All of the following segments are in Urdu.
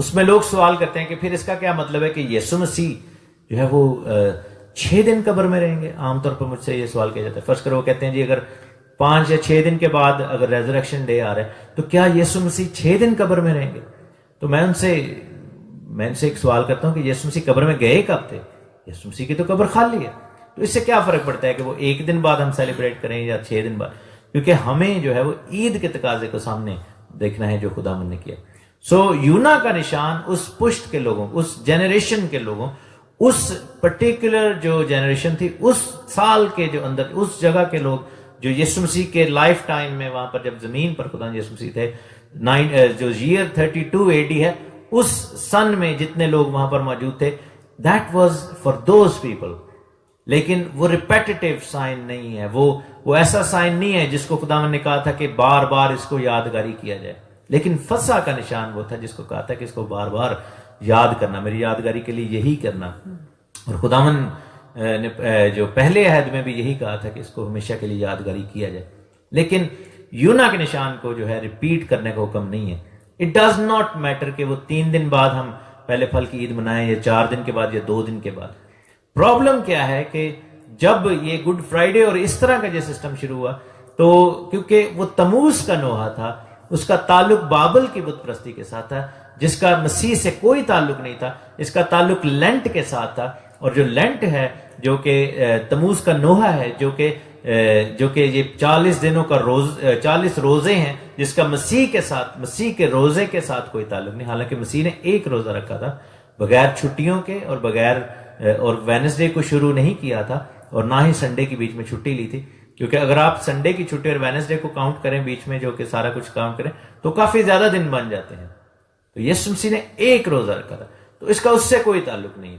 اس میں لوگ سوال کرتے ہیں کہ پھر اس کا کیا مطلب ہے کہ یسوع مسیح جو ہے وہ 6 دن قبر میں رہیں گے؟ عام طور پر مجھ سے یہ سوال کیا جاتا ہے. فرض کرو وہ کہتے ہیں جی اگر 5 یا 6 دن کے بعد اگر ریزریکشن ڈے آ رہا ہے تو کیا یسوع مسیح 6 دن قبر میں رہیں گے؟ تو میں ان سے ایک سوال کرتا ہوں کہ یسوع مسیح قبر میں گئے کب تھے؟ یسوع مسیح کی تو قبر خالی ہے. تو اس سے کیا فرق پڑتا ہے کہ وہ 1 دن بعد ہم سیلیبریٹ کریں یا 6 دن بعد؟ کیونکہ ہمیں جو ہے وہ عید کے تقاضے کو سامنے دیکھنا ہے جو خدا من نے کیا. سو یونا کا نشان اس پشت کے لوگوں، اس جنریشن کے لوگوں، اس پرٹیکولر جو جنریشن تھی اس سال کے جو اندر اس جگہ کے لوگ جو یسوع مسیح کے لائف ٹائم میں وہاں پر جب زمین پر خدا یسوع مسیح تھے، جو ایئر 32 AD ہے، اس سن میں جتنے لوگ وہاں پر موجود تھے، that was for those people. لیکن وہ ریپیٹیٹیو سائن نہیں ہے، وہ ایسا سائن نہیں ہے جس کو خداوند نے کہا تھا کہ بار بار اس کو یادگاری کیا جائے. لیکن فسح کا نشان وہ تھا جس کو کہا تھا کہ اس کو بار بار یاد کرنا، میری یادگاری کے لیے یہی کرنا. اور خداوند نے جو پہلے عہد میں بھی یہی کہا تھا کہ اس کو ہمیشہ کے لیے یادگاری کیا جائے. لیکن یونا کے نشان کو جو ہے ریپیٹ کرنے کا حکم نہیں ہے. اٹ ڈز ناٹ میٹر کہ وہ 3 دن بعد ہم پہلے پھل کی عید منائیں یا 4 دن کے بعد یا 2 دن کے بعد. پرابلم کیا ہے کہ جب یہ گڈ فرائیڈے اور اس طرح کا جو سسٹم شروع ہوا تو کیونکہ وہ تموز کا نوحہ تھا، اس کا تعلق بابل کی بت پرستی کے ساتھ تھا جس کا مسیح سے کوئی تعلق نہیں تھا. اس کا تعلق لینٹ کے ساتھ تھا، اور جو لینٹ ہے جو کہ تموز کا نوحہ ہے جو کہ یہ 40 دنوں کا 40 روزے ہیں جس کا مسیح کے روزے کے ساتھ کوئی تعلق نہیں. حالانکہ مسیح نے ایک روزہ رکھا تھا بغیر چھٹیوں کے اور وینسڈے کو شروع نہیں کیا تھا اور نہ ہی سنڈے کی بیچ میں چھٹی لی تھی. کیونکہ اگر آپ سنڈے کی چھٹی اور وینسڈے کو کاؤنٹ کریں بیچ میں جو کہ سارا کچھ کاؤنٹ کریں تو کافی زیادہ دن بن جاتے ہیں. تو یسوع مسیح نے ایک روزہ رکھا تھا تو اس کا اس سے کوئی تعلق نہیں ہے.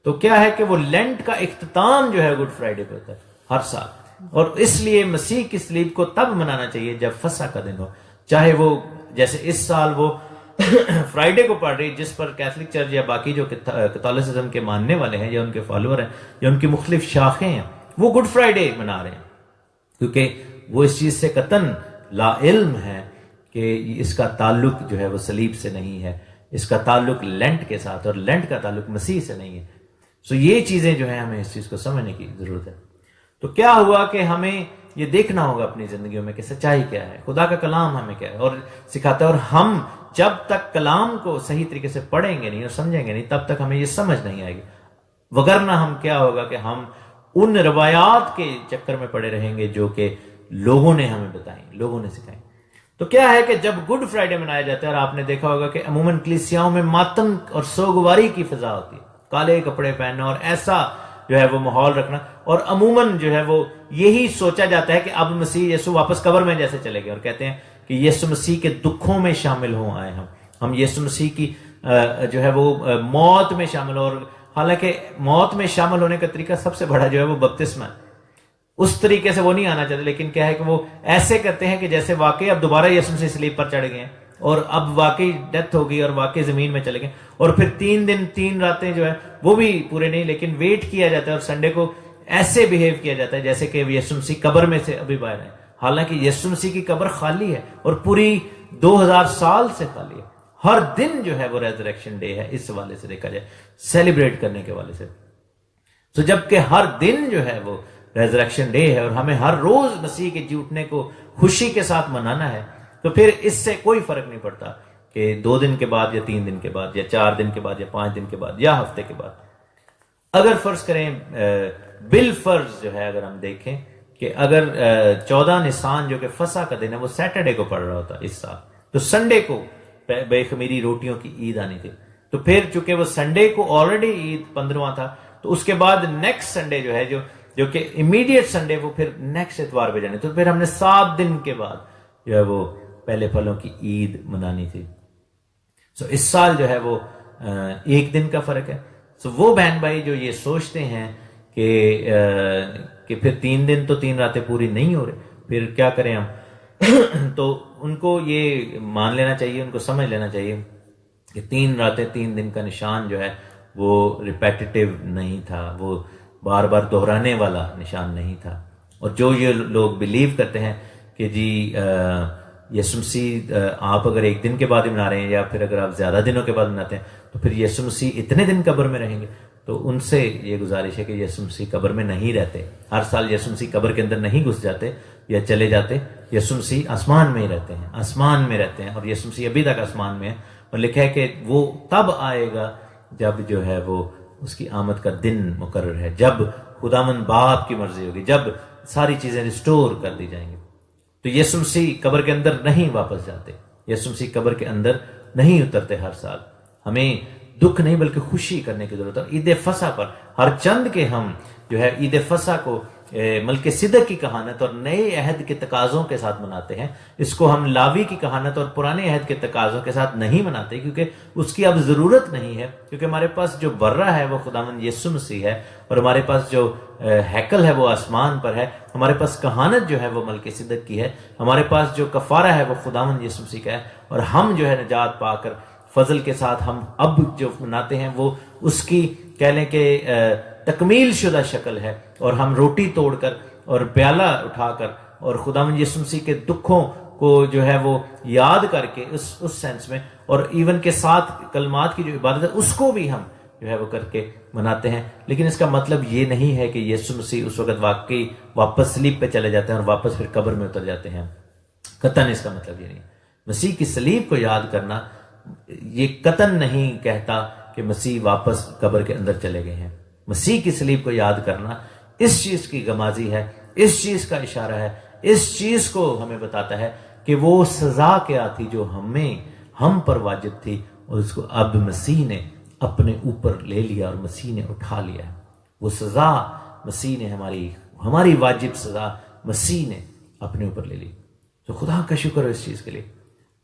تو کیا ہے کہ وہ لینٹ کا اختتام جو ہے گڈ فرائیڈے پہ ہوتا ہے ہر سال، اور اس لیے مسیح کی صلیب کو تب منانا چاہیے جب فسح کا دن ہو. چاہے وہ جیسے اس سال وہ فرائیڈے کو پڑھ رہی جس پر کیتھولک چرچ یا باقی جو کیتھولسزم کے ماننے والے ہیں یا ان کے فالوور ہیں یا ان کی مختلف شاخیں ہیں وہ گڈ فرائیڈے منا رہے ہیں، کیونکہ وہ اس چیز سے قطعاً لا علم ہے کہ اس کا تعلق جو ہے وہ صلیب سے نہیں ہے، اس کا تعلق لینٹ کے ساتھ، اور لینٹ کا تعلق مسیح سے نہیں ہے. سو یہ چیزیں جو ہیں ہمیں اس چیز کو سمجھنے کی ضرورت ہے. تو کیا ہوا کہ ہمیں یہ دیکھنا ہوگا اپنی زندگیوں میں کہ سچائی کیا ہے، خدا کا کلام ہمیں کیا ہے اور سکھاتا ہے. اور ہم جب تک کلام کو صحیح طریقے سے پڑھیں گے نہیں اور سمجھیں گے نہیں تب تک ہمیں یہ سمجھ نہیں آئے گی. وگرنہ ہم کیا ہوگا کہ ہم ان روایات کے چکر میں پڑے رہیں گے جو کہ لوگوں نے ہمیں بتائیں، لوگوں نے سکھائیں. تو کیا ہے کہ جب گڈ فرائیڈے منایا جاتا ہے اور آپ نے دیکھا ہوگا کہ عموماً کلیسیاؤں میں ماتم اور سوگواری کی فضا ہوتی ہے، کالے کپڑے پہننا اور ایسا جو ہے وہ ماحول رکھنا، اور عموماً جو ہے وہ یہی سوچا جاتا ہے کہ اب مسیح یسوع واپس قبر میں جیسے چلے گئے، اور کہتے ہیں کہ یسوع مسیح کے دکھوں میں شامل ہوں آئے ہم یسوع مسیح کی جو ہے وہ موت میں شامل ہو. اور حالانکہ موت میں شامل ہونے کا طریقہ سب سے بڑا جو ہے وہ بپتسمہ ہے، اس طریقے سے وہ نہیں آنا چاہتے، لیکن کیا ہے کہ وہ ایسے کرتے ہیں کہ جیسے واقعی اب دوبارہ یسوع مسیح صلیب پر چڑھ گئے ہیں اور اب واقعی ڈیتھ ہو گئی اور واقعی زمین میں چلے گئے، اور پھر 3 دن 3 راتیں جو ہے وہ بھی پورے نہیں، لیکن ویٹ کیا جاتا ہے اور سنڈے کو ایسے بیہیو کیا جاتا ہے جیسے کہ یسوع مسیح قبر میں سے ابھی باہر ہیں. حالانکہ یسوع مسیح کی قبر خالی ہے اور پوری 2000 سال سے خالی ہے. ہر دن جو ہے وہ ریزریکشن ڈے ہے اس حوالے سے دیکھا جائے، سیلیبریٹ کرنے کے حوالے سے. تو جب کہ ہر دن جو ہے وہ ریزریکشن ڈے ہے اور ہمیں ہر روز مسیح کے جی اٹھنے کو خوشی کے ساتھ منانا ہے، تو پھر اس سے کوئی فرق نہیں پڑتا کہ 2 دن کے بعد یا 3 دن کے بعد یا 4 دن کے بعد یا 5 دن کے بعد یا ہفتے کے بعد. اگر فرض کریں بالفرض جو ہے اگر ہم دیکھیں کہ اگر 14 نسان جو کہ فسح کا دن ہے وہ سیٹرڈے کو پڑ رہا ہوتا اس سال، تو سنڈے کو بے خمیری روٹیوں کی عید آنی تھی. تو پھر چونکہ وہ سنڈے کو آلریڈی عید 15واں تھا، تو اس کے بعد نیکسٹ سنڈے جو ہے جو کہ امیڈیٹ سنڈے وہ پھر نیکسٹ اتوار پہ جانے، تو پھر ہم نے 7 دن کے بعد جو ہے وہ پہلے پھلوں کی عید منانی تھی. سو اس سال جو ہے وہ 1 دن کا فرق ہے. سو وہ بہن بھائی جو یہ سوچتے ہیں کہ پھر 3 دن تو 3 راتیں پوری نہیں ہو رہے، پھر کیا کریں ہم تو ان کو یہ مان لینا چاہیے، ان کو سمجھ لینا چاہیے کہ 3 راتیں 3 دن کا نشان جو ہے وہ ریپیٹیٹیو نہیں تھا، وہ بار بار دہرانے والا نشان نہیں تھا. اور جو یہ لوگ بلیو کرتے ہیں کہ جی یسوع مسیح آپ اگر ایک دن کے بعد ہی منا رہے ہیں یا پھر اگر آپ زیادہ دنوں کے بعد مناتے ہیں تو پھر یسوع مسیح اتنے دن قبر میں رہیں گے. تو ان سے یہ گزارش ہے کہ یسوع مسیح قبر میں نہیں رہتے. ہر سال یسوع مسیح قبر کے اندر نہیں گھس جاتے یا چلے جاتے. یسوع مسیح آسمان میں ہی رہتے ہیں, آسمان میں رہتے ہیں, اور یسوع مسیح ابھی تک آسمان میں ہے. اور لکھا ہے کہ وہ تب آئے گا جب جو ہے وہ اس کی آمد کا دن مقرر ہے, جب خداوند باپ کی مرضی ہوگی, جب ساری چیزیں ریسٹور کر دی جائیں گی. تو یسوع مسیح قبر کے اندر نہیں واپس جاتے, یسوع مسیح قبر کے اندر نہیں اترتے ہر سال. ہمیں دکھ نہیں بلکہ خوشی کرنے کی ضرورت ہے. عید فصح پر ہر چند کے ہم جو ہے عید فصح کو ملک صدق کی کہانت اور نئے عہد کے تقاضوں کے ساتھ مناتے ہیں. اس کو ہم لاوی کی کہانت اور پرانے عہد کے تقاضوں کے ساتھ نہیں مناتے, کیونکہ اس کی اب ضرورت نہیں ہے, کیونکہ ہمارے پاس جو برہ ہے وہ خداوند یسوع مسیح ہے, اور ہمارے پاس جو ہیکل ہے وہ آسمان پر ہے. ہمارے پاس کہانت جو ہے وہ ملک صدق کی ہے. ہمارے پاس جو کفارہ ہے وہ خداوند یسوع مسیح کا ہے, اور ہم جو ہے نجات پا کر فضل کے ساتھ ہم اب جو مناتے ہیں وہ اس کی کہہ لیں کہ تکمیل شدہ شکل ہے. اور ہم روٹی توڑ کر اور پیالہ اٹھا کر اور خداوند یسوع مسیح کے دکھوں کو جو ہے وہ یاد کر کے اس سینس میں, اور ایون کے ساتھ کلمات کی جو عبادت ہے اس کو بھی ہم جو ہے وہ کر کے مناتے ہیں. لیکن اس کا مطلب یہ نہیں ہے کہ یسوع مسیح اس وقت واقعی واپس سلیب پہ چلے جاتے ہیں اور واپس پھر قبر میں اتر جاتے ہیں. قطعاً اس کا مطلب یہ نہیں. مسیح کی صلیب کو یاد کرنا یہ قطعاً نہیں کہتا کہ مسیح واپس قبر کے اندر چلے گئے ہیں. مسیح کی صلیب کو یاد کرنا اس چیز کی غمازی ہے, اس چیز کا اشارہ ہے, اس چیز کو ہمیں بتاتا ہے کہ وہ سزا کیا تھی جو ہم پر واجب تھی, اور اس کو اب مسیح نے اپنے اوپر لے لیا اور مسیح نے اٹھا لیا. وہ سزا مسیح نے ہماری واجب سزا مسیح نے اپنے اوپر لے لی. تو خدا کا شکر ہے اس چیز کے لیے.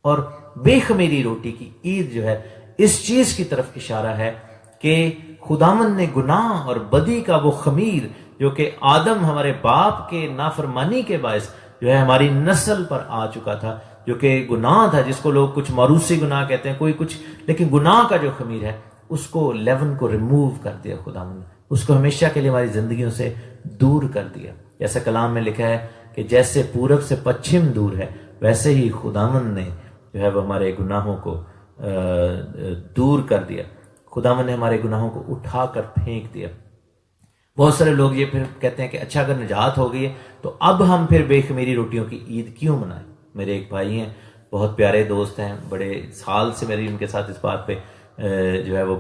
اور بے خمیری روٹی کی عید جو ہے اس چیز کی طرف اشارہ ہے کہ خداوند نے گناہ اور بدی کا وہ خمیر جو کہ آدم ہمارے باپ کے نافرمانی کے باعث جو ہے ہماری نسل پر آ چکا تھا, جو کہ گناہ تھا, جس کو لوگ کچھ موروثی گناہ کہتے ہیں, کوئی کچھ, لیکن گناہ کا جو خمیر ہے اس کو لیون کو ریموو کر دیا خداوند نے, اس کو ہمیشہ کے لیے ہماری زندگیوں سے دور کر دیا. جیسا کلام میں لکھا ہے کہ جیسے پورب سے پچھم دور ہے ویسے ہی خداوند نے جو ہے وہ ہمارے گناہوں کو دور کر دیا. خداوند نے ہمارے گناہوں کو اٹھا کر پھینک دیا. بہت سارے لوگ یہ پھر کہتے ہیں کہ اچھا اگر نجات ہو گئی ہے تو اب ہم پھر بے خمیری روٹیوں کی عید کیوں منائیں. میرے ایک بھائی ہیں, بہت پیارے دوست ہیں, بڑے سال سے میری ان کے ساتھ اس بات پہ جو ہے وہ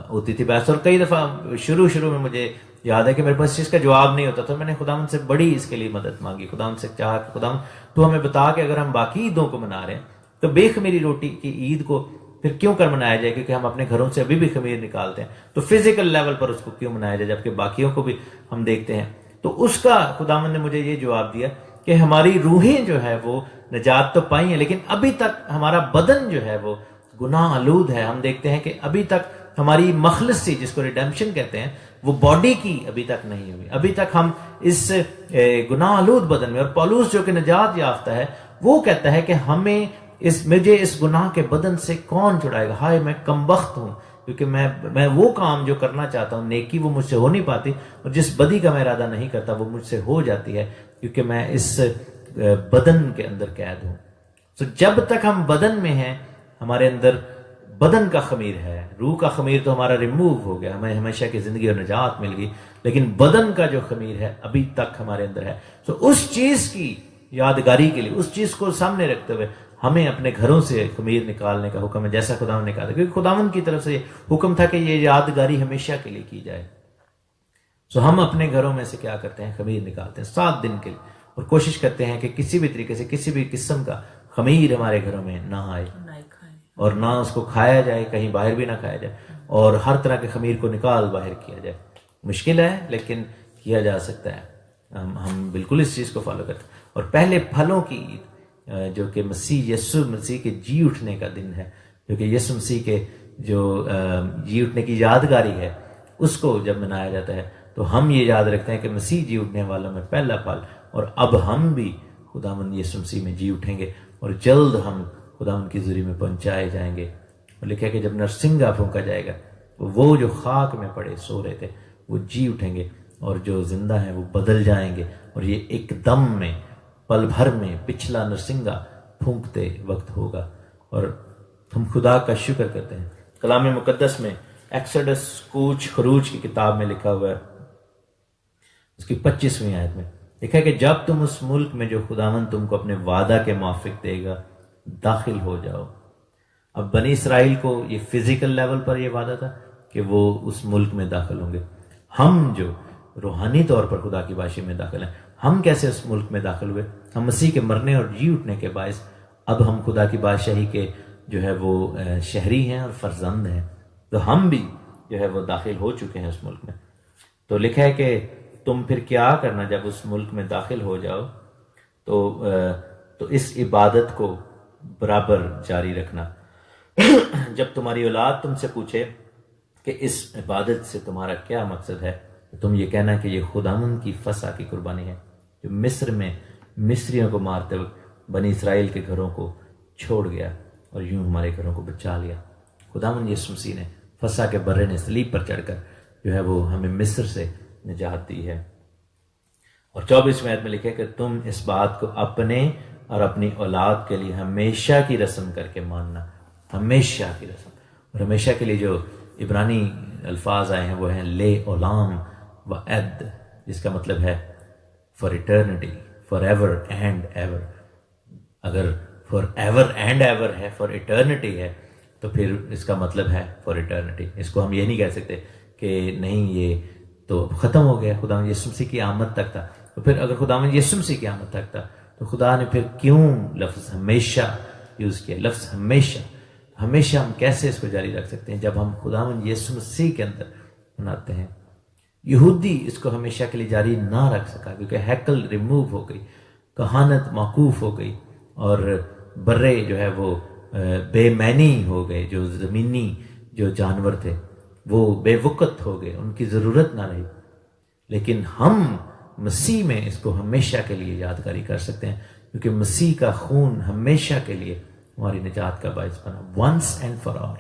ہوتی تھی بحث, اور کئی دفعہ شروع میں مجھے یاد ہے کہ میرے پاس اس چیز کا جواب نہیں ہوتا تھا. میں نے خداوند سے بڑی اس کے لیے مدد مانگی, خداوند سے چاہا کہ خداوند تو ہمیں بتا کہ اگر ہم باقی عیدوں کو منا رہے ہیں تو بے خمیری روٹی کی عید کو پھر کیوں کر منایا جائے, کیونکہ ہم اپنے گھروں سے ابھی بھی خمیر نکالتے ہیں, تو فزیکل لیول پر اس کو کیوں منایا جائے جبکہ باقیوں کو بھی ہم دیکھتے ہیں. تو اس کا خداوند نے مجھے یہ جواب دیا کہ ہماری روحیں جو ہے وہ نجات تو پائی ہیں, لیکن ابھی تک ہمارا بدن جو ہے وہ گناہ آلود ہے. ہم دیکھتے ہیں کہ ابھی تک ہماری مخلصی, جس کو ریڈیمپشن کہتے ہیں, وہ باڈی کی ابھی تک نہیں ہوئی. ابھی تک ہم اس گناہ آلود بدن میں, اور پولس جو کہ نجات یافتہ ہے وہ کہتا ہے کہ ہمیں مجھے اس گناہ کے بدن سے کون چھڑائے گا, ہائے میں کمبخت ہوں, کیونکہ میں وہ کام جو کرنا چاہتا ہوں نیکی وہ مجھ سے ہو نہیں پاتی, اور جس بدی کا میں ارادہ نہیں کرتا وہ مجھ سے ہو جاتی ہے, کیونکہ میں اس بدن کے اندر قید ہوں. تو جب تک ہم بدن میں ہیں ہمارے اندر بدن کا خمیر ہے, روح کا خمیر تو ہمارا ریموو ہو گیا, ہمیں ہمیشہ کی زندگی اور نجات مل گئی, لیکن بدن کا جو خمیر ہے ابھی تک ہمارے اندر ہے. تو اس چیز کی یادگاری کے لیے, اس چیز کو سامنے رکھتے ہوئے ہمیں اپنے گھروں سے خمیر نکالنے کا حکم ہے, جیسا خداوند نے کہا تھا, کیونکہ خداوند کی طرف سے حکم تھا کہ یہ یادگاری ہمیشہ کے لیے کی جائے. سو ہم اپنے گھروں میں سے کیا کرتے ہیں, خمیر نکالتے ہیں 7 دن کے لیے, اور کوشش کرتے ہیں کہ کسی بھی طریقے سے کسی بھی قسم کا خمیر ہمارے گھروں میں نہ آئے, اور نہ اس کو کھایا جائے, کہیں باہر بھی نہ کھایا جائے, اور ہر طرح کے خمیر کو نکال باہر کیا جائے. مشکل ہے لیکن کیا جا سکتا ہے. ہم بالکل اس چیز کو فالو کرتے ہیں. اور پہلے پھلوں کی عید جو کہ یسوع مسیح کے جی اٹھنے کا دن ہے, جو کہ یسوع مسیح کے جو جی اٹھنے کی یادگاری ہے, اس کو جب منایا جاتا ہے تو ہم یہ یاد رکھتے ہیں کہ مسیح جی اٹھنے والوں میں پہلا پھل, اور اب ہم بھی خداوند یسوع مسیح میں جی اٹھیں گے, اور جلد ہم خداوند کی حضوری میں پہنچائے جائیں گے. اور لکھا ہے کہ جب نرسنگا پھونکا جائے گا وہ جو خاک میں پڑے سو رہے تھے وہ جی اٹھیں گے, اور جو زندہ ہیں وہ بدل جائیں گے, اور یہ ایک دم میں پل بھر میں پچھلا نرسنگا پھونکتے وقت ہوگا. اور ہم خدا کا شکر کرتے ہیں. کلام مقدس میں ایکسڈس کوچ خروج کی کتاب میں لکھا ہوا ہے، اس کی 25ویں آیت میں لکھا ہے کہ جب تم اس ملک میں جو خداوند تم کو اپنے وعدہ کے موافق دے گا داخل ہو جاؤ. اب بنی اسرائیل کو یہ فزیکل لیول پر یہ وعدہ تھا کہ وہ اس ملک میں داخل ہوں گے. ہم جو روحانی طور پر خدا کی بادشاہی میں داخل ہیں، ہم کیسے اس ملک میں داخل ہوئے؟ ہم مسیح کے مرنے اور جی اٹھنے کے باعث اب ہم خدا کی بادشاہی کے جو ہے وہ شہری ہیں اور فرزند ہیں. تو ہم بھی جو ہے وہ داخل ہو چکے ہیں اس ملک میں. تو لکھا ہے کہ تم پھر کیا کرنا جب اس ملک میں داخل ہو جاؤ تو اس عبادت کو برابر جاری رکھنا. جب تمہاری اولاد تم سے پوچھے کہ اس عبادت سے تمہارا کیا مقصد ہے، تو تم یہ کہنا کہ یہ خداوند کی فسح کی قربانی ہے جو مصر میں مصریوں کو مارتے وقت بنی اسرائیل کے گھروں کو چھوڑ گیا اور یوں ہمارے گھروں کو بچا لیا. خداوند یسوع مسیح نے فسح کے برے نے صلیب پر چڑھ کر جو ہے وہ ہمیں مصر سے نجات دی ہے. اور 24ویں آیت میں لکھے کہ تم اس بات کو اپنے اور اپنی اولاد کے لیے ہمیشہ کی رسم کر کے ماننا. ہمیشہ کی رسم. اور ہمیشہ کے لیے جو عبرانی الفاظ آئے ہیں وہ ہیں لے اولام و عد، جس کا مطلب ہے for eternity, for ever and ever. اگر فار ایور اینڈ ایور ہے، فار ایٹرنٹی ہے، تو پھر اس کا مطلب ہے فار ایٹرنٹی. اس کو ہم یہ نہیں کہہ سکتے کہ نہیں یہ تو ختم ہو گیا، خداوند یسوع مسیح کی آمد تک تھا. تو پھر اگر خداوند یسوع مسیح کی آمد تک تھا تو خدا نے پھر کیوں لفظ ہمیشہ یوز کیا؟ لفظ ہمیشہ، ہمیشہ ہم کیسے اس کو جاری رکھ سکتے ہیں جب ہم خداوند یسوع مسیح کے اندر مناتے ہیں؟ یہودی اس کو ہمیشہ کے لیے جاری نہ رکھ سکا کیونکہ ہیکل ریموو ہو گئی، کہانت موقوف ہو گئی، اور برے جو ہے وہ بے معنی ہو گئے. جو زمینی جو جانور تھے وہ بے وقت ہو گئے، ان کی ضرورت نہ رہی. لیکن ہم مسیح میں اس کو ہمیشہ کے لیے یادگاری کر سکتے ہیں کیونکہ مسیح کا خون ہمیشہ کے لیے ہماری نجات کا باعث بنا، once and for all.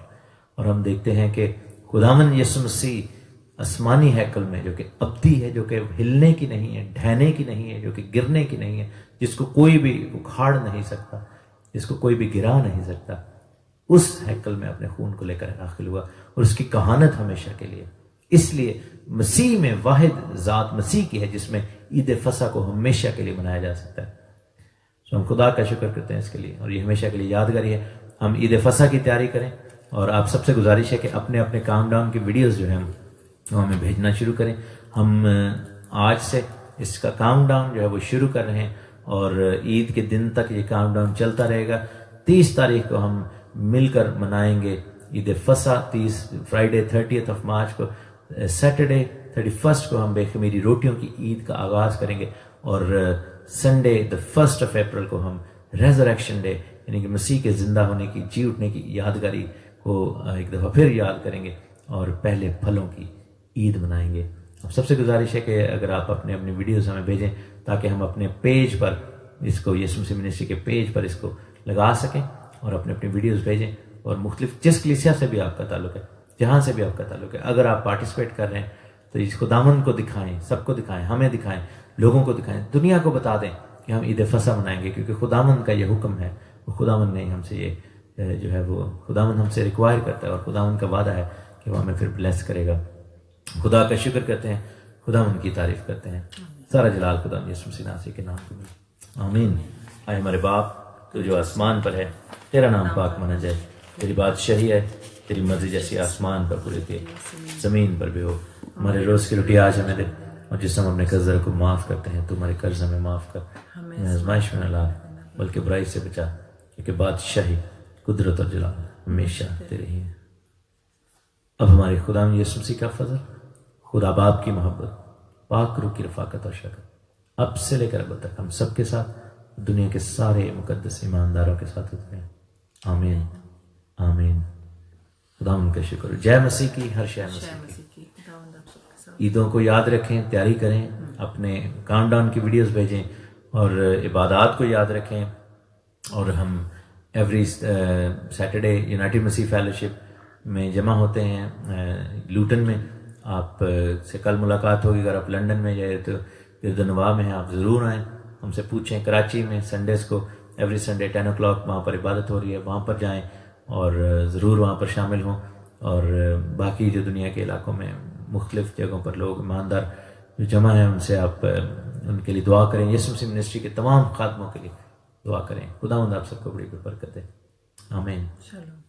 اور ہم دیکھتے ہیں کہ خداوند یسوع مسیح آسمانی ہیکل میں جو کہ ابدی ہے، جو کہ ہلنے کی نہیں ہے، ڈھہنے کی نہیں ہے، جو کہ گرنے کی نہیں ہے، جس کو کوئی بھی اکھاڑ نہیں سکتا، جس کو کوئی بھی گرا نہیں سکتا، اس ہیکل میں اپنے خون کو لے کر داخل ہوا اور اس کی کہانت ہمیشہ کے لیے. اس لیے مسیح میں واحد ذات مسیح کی ہے جس میں عید فسح کو ہمیشہ کے لیے منایا جا سکتا ہے. تو ہم خدا کا شکر کرتے ہیں اس کے لیے، اور یہ ہمیشہ کے لیے یادگاری ہے. ہم عید فسح کی تیاری کریں، اور آپ سب سے گزارش ہے کہ اپنے اپنے کاؤنٹ ڈاؤن کی ویڈیوز جو ہیں وہ ہمیں بھیجنا شروع کریں. ہم آج سے اس کا کاؤنٹ ڈاؤن جو ہے وہ شروع کر رہے ہیں، اور عید کے دن تک یہ کاؤنٹ ڈاؤن چلتا رہے گا. 30 تاریخ کو ہم مل کر منائیں گے عید فسح. فرائیڈے 30 مارچ کو، سیٹرڈے 31 کو ہم بے خمیری روٹیوں کی عید کا آغاز کریں گے، اور سنڈے 1 اپریل کو ہم ریزریکشن ڈے یعنی کہ مسیح کے زندہ ہونے کی، جی اٹھنے کی یادگاری کو ایک دفعہ پھر یاد کریں گے، اور پہلے پھلوں کی عید منائیں گے. اب سب سے گزارش ہے کہ اگر آپ اپنے اپنی ویڈیوز ہمیں بھیجیں تاکہ ہم اپنے پیج پر اس کو، یسوع مسیح منسٹری کے پیج پر اس کو لگا سکیں، اور اپنے اپنی ویڈیوز بھیجیں. اور مختلف جس کلیسیا سے بھی آپ کا تعلق ہے، جہاں سے بھی آپ کا تعلق ہے، اگر آپ پارٹیسپیٹ کر رہے ہیں تو اس خداوند کو دکھائیں، سب کو دکھائیں، ہمیں دکھائیں، لوگوں کو دکھائیں، دنیا کو بتا دیں کہ ہم عید فسح منائیں گے، کیونکہ خداوند کا یہ حکم ہے. وہ خداوند نے ہم سے یہ جو ہے وہ خداوند ہم سے ریکوائر کرتا ہے، اور خداوند کا وعدہ ہے کہ وہ ہمیں پھر بلیس کرے گا. خدا کا شکر کرتے ہیں، خداوند کی تعریف کرتے ہیں. سارا جلال خداوند یسوع مسیح ناصری کے نام کو ملے. آمین. اے ہمارے باپ تو جو آسمان پر ہے، تیرا نام پاک مانا جائے، تیری بادشاہی ہے، تیری مرضی جیسی آسمان پر پوری تھی زمین پر بھی ہو. ہمارے روز کی روٹی آج ہمیں دے، اور جس ہم اپنے قرض کو معاف کرتے ہیں تو ہمارے قرض ہمیں معاف کر، ہمیں آزمائش میں نہ لا بلکہ برائی سے بچا، کیونکہ بادشاہی، قدرت اور جلال ہمیشہ تیرے ہی ہے. اب ہمارے خدا یسوع مسیح کا فضل، خدا باپ کی محبت، پاک روح کی رفاقت اور شفقت اب سے لے کر اب تک ہم سب کے ساتھ، دنیا کے سارے مقدس ایمانداروں کے ساتھ ہوتے ہیں. آمین آمین. خدا ان کا شکر. جے مسیح کی، ہر شے مسیح کی. عیدوں کو یاد رکھیں، تیاری کریں، اپنے کاؤنٹ ڈاؤن کی ویڈیوز بھیجیں، اور عبادات کو یاد رکھیں. اور ہم ایوری سیٹرڈے یونائٹڈ مسیح فیلوشپ میں جمع ہوتے ہیں لوٹن میں. آپ سے کل ملاقات ہوگی. اگر آپ لنڈن میں یا تو گردنواں میں ہیں، آپ ضرور آئیں، ہم سے پوچھیں. کراچی میں سنڈیز کو ایوری سنڈے 10 o'clock وہاں پر عبادت ہو رہی ہے، وہاں پر جائیں اور ضرور وہاں پر شامل ہوں. اور باقی جو دنیا کے علاقوں میں مختلف جگہوں پر لوگ ایماندار جو جمع ہیں ان سے آپ ان کے لیے دعا کریں. یسوع مسیح منسٹری کے تمام خادموں کے لیے دعا کریں. خداوند آپ سب کو بڑی برکت دے. آمین. چلو.